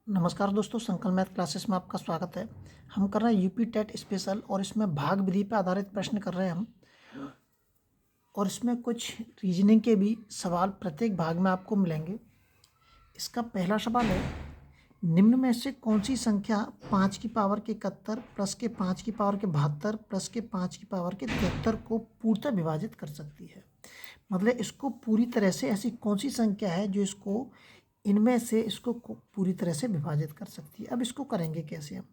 नमस्कार दोस्तों, संकल्प मैथ क्लासेस में आपका स्वागत है। हम कर रहे हैं यूपी टेट स्पेशल और इसमें भाग विधि पर आधारित प्रश्न कर रहे हैं हम। और इसमें कुछ रीजनिंग के भी सवाल प्रत्येक भाग में आपको मिलेंगे। इसका पहला सवाल है, निम्न में से कौन सी संख्या 5 की पावर के 71 प्लस के 5 की पावर के 72 प्लस के 5 की पावर के 73 को पूर्णतः विभाजित कर सकती है। मतलब इसको पूरी तरह से ऐसी कौन सी संख्या है जो इसको इनमें से इसको पूरी तरह से विभाजित कर सकती है। अब इसको करेंगे कैसे हम?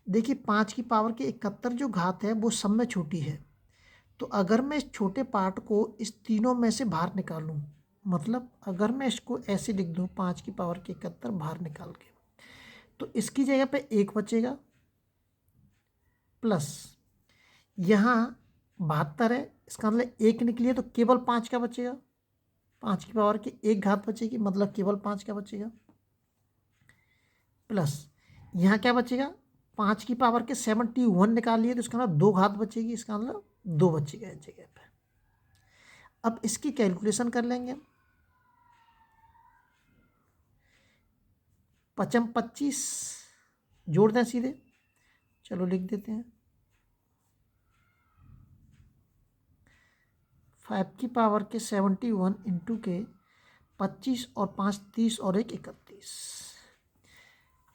देखिए, 5 की पावर के 71 जो घात है वो सब में छोटी है। तो अगर मैं इस छोटे पार्ट को इस तीनों में से बाहर निकालूं, मतलब अगर मैं इसको ऐसे लिख दूं 5 की पावर के 71 बाहर निकाल के, तो इसकी जगह पे 1 बचेगा, प्लस यहाँ 72 है, इसका मतलब 1 निकली है तो केवल 5 का बचेगा। 5 की पावर की 1 घात बचेगी, मतलब केवल 5 का बचेगा, प्लस यहाँ क्या बचेगा, 5 की पावर के 71 निकाल लिए तो इसका मतलब 2 घात बचेगी, इसका मतलब 2 बचेगा इस जगह पे। अब इसकी कैलकुलेशन कर लेंगे। 25 जोड़ दें सीधे, चलो लिख देते हैं। 5 की पावर के 71 इंटू के 25 और 5 30 और 1 31।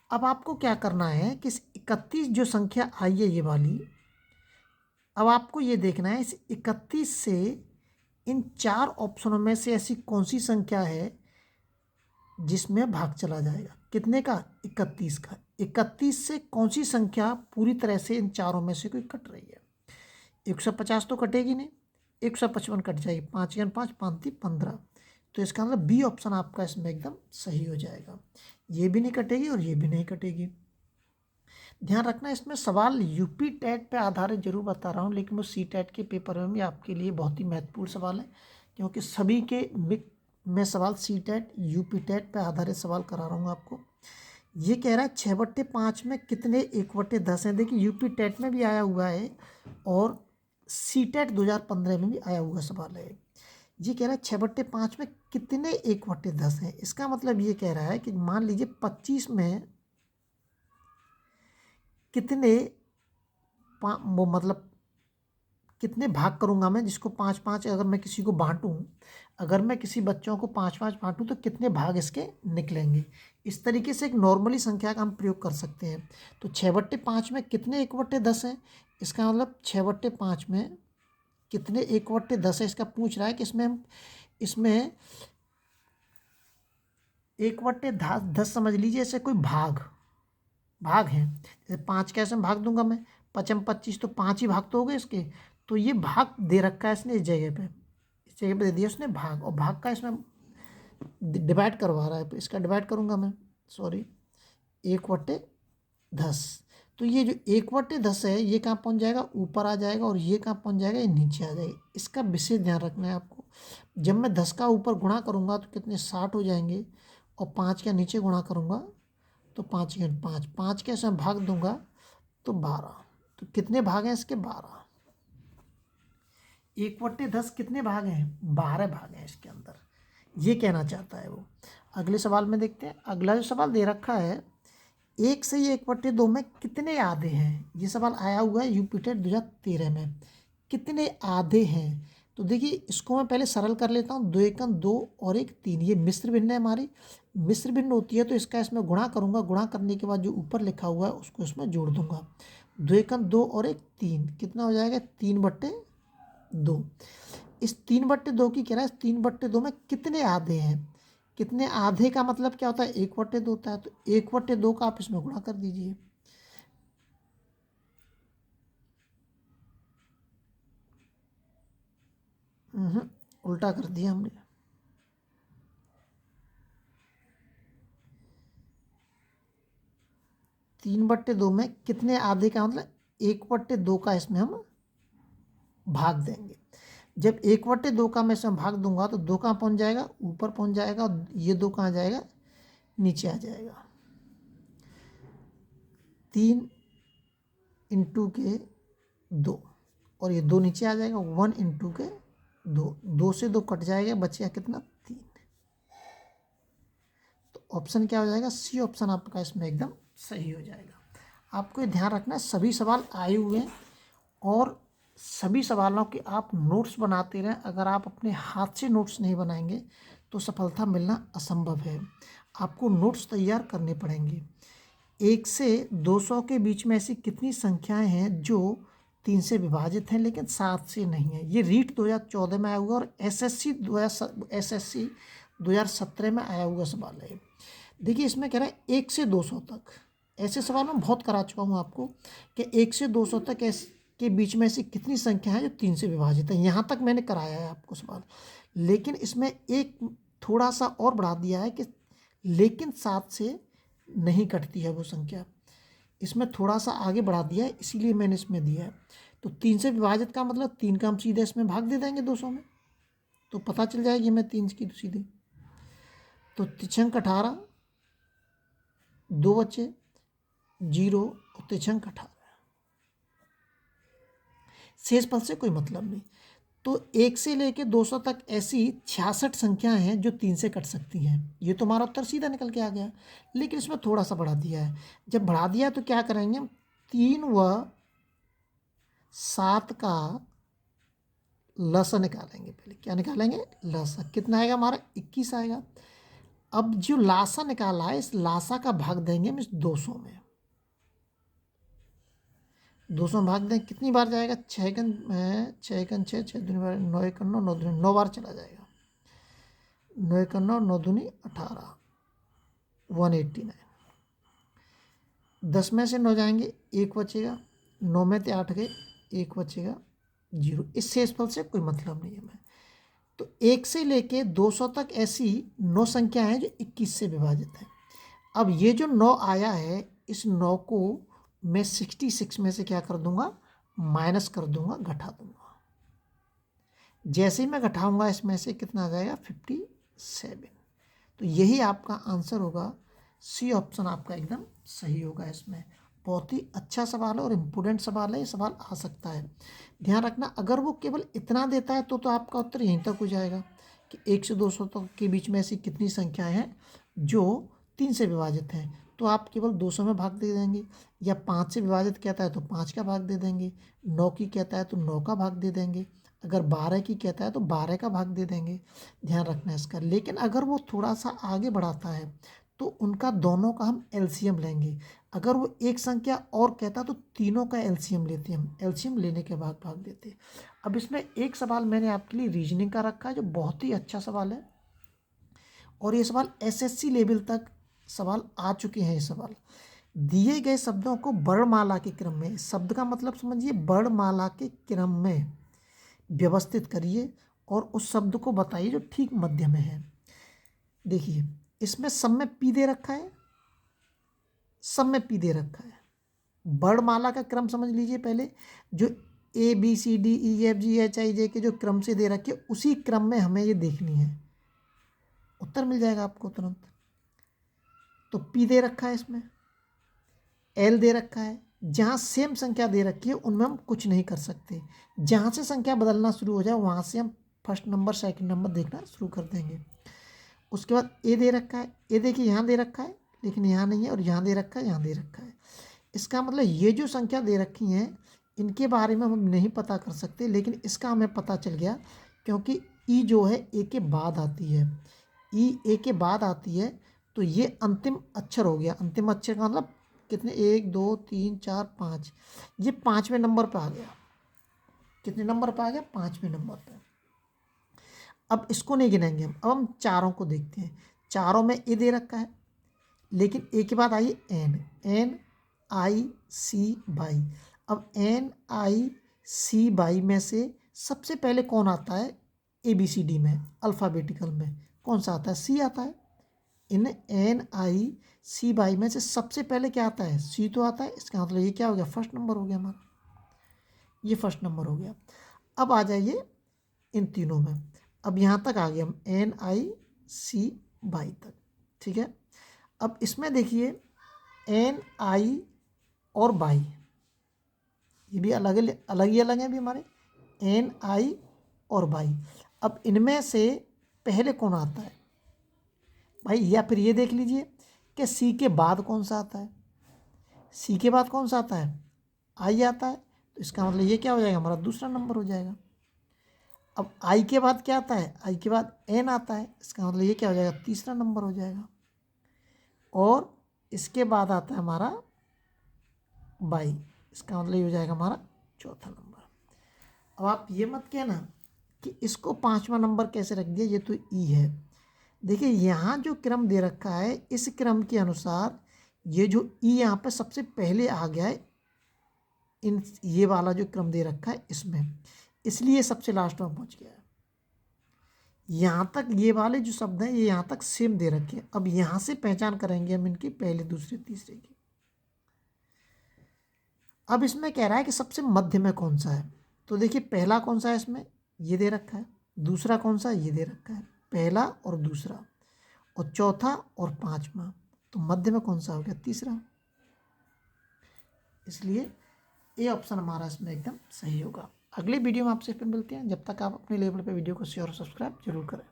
अब आपको क्या करना है कि इस 31 जो संख्या आई है ये वाली, अब आपको ये देखना है इस 31 से इन 4 ऑप्शनों में से ऐसी कौन सी संख्या है जिसमें भाग चला जाएगा। कितने का? 31 का। 31 से कौन सी संख्या पूरी तरह से इन चारों में से कोई कट रही है। 150 तो कटेगी नहीं, 155 कट जाएगी, 5 या 5 5 15। तो इसका मतलब बी ऑप्शन आपका इसमें एकदम सही हो जाएगा। ये भी नहीं कटेगी और ये भी नहीं कटेगी। ध्यान रखना, इसमें सवाल यूपी टेट पे आधारित जरूर बता रहा हूँ, लेकिन वो सी टेट के पेपर में भी आपके लिए बहुत ही महत्वपूर्ण सवाल है, क्योंकि सभी के मैं सवाल सी टेट यूपी टेट पे आधारित सवाल करा रहा हूँ आपको। ये कह रहा है 6/5 में कितने 1/10 हैं। देखिए, यूपी टेट में भी आया हुआ है और सी टेट 2015 में भी आया हुआ सवाल है। ये कह रहा है 6/5 में कितने 1/10 हैं। इसका मतलब ये कह रहा है कि मान लीजिए 25 में कितने वो मतलब कितने भाग करूंगा मैं, जिसको 5-5 अगर मैं किसी को बांटूं, अगर मैं किसी बच्चों को 5-5 बांटूं तो कितने भाग इसके निकलेंगे। इस तरीके से एक नॉर्मली संख्या का हम प्रयोग कर सकते हैं। तो 6/5 में कितने 1/10 हैं, इसका मतलब 6/5 में कितने 1/10 है, इसका पूछ रहा है कि इसमें 1/10 समझ लीजिए ऐसे कोई भाग हैं। जैसे 5 कैसे में भाग दूंगा मैं, 25 तो 5 ही भाग तो हो गए इसके। तो ये भाग दे रखा है इसने इस जगह पे, दे दिया उसने भाग, और भाग का इसमें डिवाइड करवा रहा है, तो इसका डिवाइड करूंगा मैं, सॉरी, 1/10। तो ये जो 1/10 है ये कहाँ पहुँच जाएगा, ऊपर आ जाएगा, और ये कहाँ पहुँच जाएगा, ये नीचे आ जाएगा। इसका विशेष ध्यान रखना है आपको। जब मैं 10 का ऊपर गुणा करूँगा तो कितने 60 हो जाएंगे, और 5 का नीचे गुणा करूँगा तो 5 या 5 5 के इसमें भाग दूंगा तो 12। तो कितने भाग हैं इसके, 12। 1/10 कितने भाग हैं, 12 भाग हैं इसके अंदर, ये कहना चाहता है वो। अगले सवाल में देखते हैं। अगला जो सवाल दे रखा है, 1 से ये 1/2 में कितने आधे हैं। ये सवाल आया हुआ है यूपी टेट 2013 में। कितने आधे हैं, तो देखिए इसको मैं पहले सरल कर लेता हूँ। 2 एकम 2 और 1 3, ये मिश्र भिन्न है हमारी। मिश्र भिन्न होती है तो इसका इसमें गुणा करूंगा, गुणा करने के बाद जो ऊपर लिखा हुआ है उसको इसमें जोड़ दूंगा। 2 एकम 2 और 1 3, कितना हो जाएगा, 3/2। इस 3/2 की कह रहा है, 3/2 में कितने आधे हैं। कितने आधे का मतलब क्या होता है, 1/2 होता है। तो 1/2 का आप इसमें गुणा कर दीजिए। उल्टा कर दिया हमने। 3/2 में कितने आधे का मतलब 1/2 का इसमें हम भाग देंगे। जब 1/2 का मैं इसमें भाग दूंगा तो 2 कहाँ पहुंच जाएगा, ऊपर पहुंच जाएगा, और ये 2 कहाँ जाएगा, नीचे आ जाएगा। 3 इंटू के 2, और ये 2 नीचे आ जाएगा। 1 इंटू के 2, 2 से 2 कट जाएगा, बचेगा कितना, 3। तो ऑप्शन क्या हो जाएगा, सी ऑप्शन आपका इसमें एकदम सही हो जाएगा। आपको ये ध्यान रखना है सभी सवाल आए हुए हैं और सभी सवालों के आप नोट्स बनाते रहें। अगर आप अपने हाथ से नोट्स नहीं बनाएंगे तो सफलता मिलना असंभव है। आपको नोट्स तैयार करने पड़ेंगे। 1 से 200 के बीच में ऐसी कितनी संख्याएं हैं जो 3 से विभाजित हैं लेकिन 7 से नहीं है। ये रीट 2014 में आया हुआ और एसएससी 2017 में आया हुआ सवाल है। देखिए इसमें कह रहा है 1 से 200 तक। ऐसे सवाल मैं बहुत करा चुका हूँ आपको कि 1 से 200 तक के बीच में ऐसी कितनी संख्या है जो 3 से विभाजित है। यहाँ तक मैंने कराया है आपको सवाल, लेकिन इसमें एक थोड़ा सा और बढ़ा दिया है कि लेकिन 7 से नहीं कटती है वो संख्या। इसमें थोड़ा सा आगे बढ़ा दिया है, इसीलिए मैंने इसमें दिया है। तो 3 से विभाजित का मतलब 3 का हम सीधे इसमें भाग दे देंगे 200 में, तो पता चल जाएगी हमें 3 की सीधे। तो 3×18 2 बचे 0 और 3×18 शेष पद से कोई मतलब नहीं। तो 1 से लेके 200 तक ऐसी 66 संख्याएं हैं जो 3 से कट सकती हैं। ये तो हमारा उत्तर सीधा निकल के आ गया, लेकिन इसमें थोड़ा सा बढ़ा दिया है। जब बढ़ा दिया तो क्या करेंगे हम, 3 व 7 का लसा निकालेंगे। पहले क्या निकालेंगे, लसा। कितना आएगा हमारा, 21 आएगा। अब जो लासा निकाला है इस लासा का भाग देंगे हम इस 200 में। 200 भाग दें कितनी बार जाएगा, 6 6 6 दूनी बार 9 1 9 9 दूनी 9 बार चला जाएगा। 9 1 9 9 दूनी 18 189। 10 में से 9 जाएंगे 1 बचेगा, 9 में से 8 गए 1 बचेगा 0। इस शेषफल से कोई मतलब नहीं है हमें। तो 1 से लेके 200 तक ऐसी 9 संख्या हैं जो 21 से विभाजित हैं। अब ये जो 9 आया है इस 9 को मैं 66 में से क्या कर दूंगा, माइनस कर दूंगा, घटा दूंगा। जैसे ही मैं घटाऊंगा इसमें से कितना आ जाएगा, 57। तो यही आपका आंसर होगा, सी ऑप्शन आपका एकदम सही होगा। इसमें बहुत ही अच्छा सवाल है और इम्पोर्टेंट सवाल है, ये सवाल आ सकता है। ध्यान रखना, अगर वो केवल इतना देता है तो आपका उत्तर यहीं तक हो जाएगा कि 1 से 200 तक के बीच में ऐसी कितनी संख्याएं हैं जो 3 से विभाजित हैं, तो आप केवल 200 में भाग दे देंगे। या 5 से विभाजित कहता है तो 5 का भाग दे देंगे, 9 की कहता है तो 9 का भाग दे देंगे, अगर 12 की कहता है तो 12 का भाग दे देंगे। ध्यान रखना है इसका। लेकिन अगर वो थोड़ा सा आगे बढ़ाता है तो उनका दोनों का हम एलसीएम लेंगे। अगर वो एक संख्या और कहता तो तीनों का एलसीएम लेते हैं हम, एलसीएम लेने के बाद भाग देते। अब इसमें एक सवाल मैंने आपके लिए रीजनिंग का रखा है जो बहुत ही अच्छा सवाल है और ये सवाल एसएससी लेवल तक सवाल आ चुके हैं। ये सवाल दिए गए शब्दों को वर्णमाला के क्रम में, शब्द का मतलब समझिए, वर्णमाला के क्रम में व्यवस्थित करिए और उस शब्द को बताइए जो ठीक मध्य में है। देखिए इसमें सब में पी दे रखा है, सब में पी दे रखा है। वर्णमाला का क्रम समझ लीजिए, पहले जो ABCDEFGHIJ के जो क्रम से दे रखे उसी क्रम में हमें ये देखनी है, उत्तर मिल जाएगा आपको तुरंत। तो पी दे रखा है, इसमें एल दे रखा है। जहाँ सेम संख्या दे रखी है उनमें हम कुछ नहीं कर सकते। जहाँ से संख्या बदलना शुरू हो जाए वहाँ से हम फर्स्ट नंबर सेकंड नंबर देखना शुरू कर देंगे। उसके बाद ए दे रखा है, ए देखिए यहाँ दे रखा है लेकिन यहाँ नहीं है, और यहाँ दे रखा है, यहाँ दे रखा है। इसका मतलब ये जो संख्या दे रखी हैं इनके बारे में हम नहीं पता कर सकते, लेकिन इसका हमें पता चल गया क्योंकि ई जो है ए के बाद आती है। ई ए के बाद आती है तो ये अंतिम अक्षर हो गया। अंतिम अक्षर का मतलब कितने, 1 2 3 4 5, ये 5वें नंबर पर आ गया। कितने नंबर पर आ गया, 5वें नंबर पर। अब इसको नहीं गिनेंगे हम, अब हम चारों को देखते हैं। चारों में ए दे रखा है लेकिन ए के बाद आइए एन, NIC बाई। अब NIC बाई में से सबसे पहले कौन आता है, ABCD में अल्फ़ाबेटिकल में कौन सा आता है, सी आता है। इन NIC बाई में से सबसे पहले क्या आता है, सी तो आता है। इसका मतलब ये क्या हो गया, फर्स्ट नंबर हो गया हमारा, ये फर्स्ट नंबर हो गया। अब आ जाइए इन तीनों में, अब यहाँ तक आ गए हम NIC बाई तक, ठीक है। अब इसमें देखिए NI और बाई, ये भी अलग ही अलग हैं भी हमारे, NI और बाई। अब इनमें से पहले कौन आता है, भाई। या फिर ये देख लीजिए कि सी के बाद कौन सा आता है, सी के बाद कौन सा आता है, आई आता है, तो इसका मतलब ये क्या हो जाएगा, हमारा दूसरा नंबर हो जाएगा। अब आई के बाद क्या आता है, आई के बाद एन आता है, इसका मतलब ये क्या हो जाएगा, तीसरा नंबर हो जाएगा। और इसके बाद आता है हमारा बाई, इसका मतलब ये हो जाएगा हमारा चौथा नंबर। अब आप ये मत कहना कि इसको पांचवा नंबर कैसे रख दिया, ये तो ई है। देखिए यहाँ जो क्रम दे रखा है, इस क्रम के अनुसार ये जो ई यहाँ पे सबसे पहले आ गया है, इन ये वाला जो क्रम दे रखा है इसमें, इसलिए सबसे लास्ट में पहुंच गया है। यहाँ तक ये वाले जो शब्द हैं ये यहाँ तक सेम दे रखे हैं। अब यहाँ से पहचान करेंगे हम इनकी पहले, दूसरे, तीसरे की। अब इसमें कह रहा है कि सबसे मध्य में कौन सा है, तो देखिए पहला कौन सा है इसमें, ये दे रखा है। दूसरा कौन सा, ये दे रखा है, पहला और दूसरा, और चौथा और पांचवा, तो मध्य में कौन सा हो गया, तीसरा। इसलिए ये ऑप्शन हमारा इसमें एकदम सही होगा। अगले वीडियो में आपसे फिर मिलते हैं, जब तक आप अपने लेवल पे वीडियो को शेयर और सब्सक्राइब जरूर करें।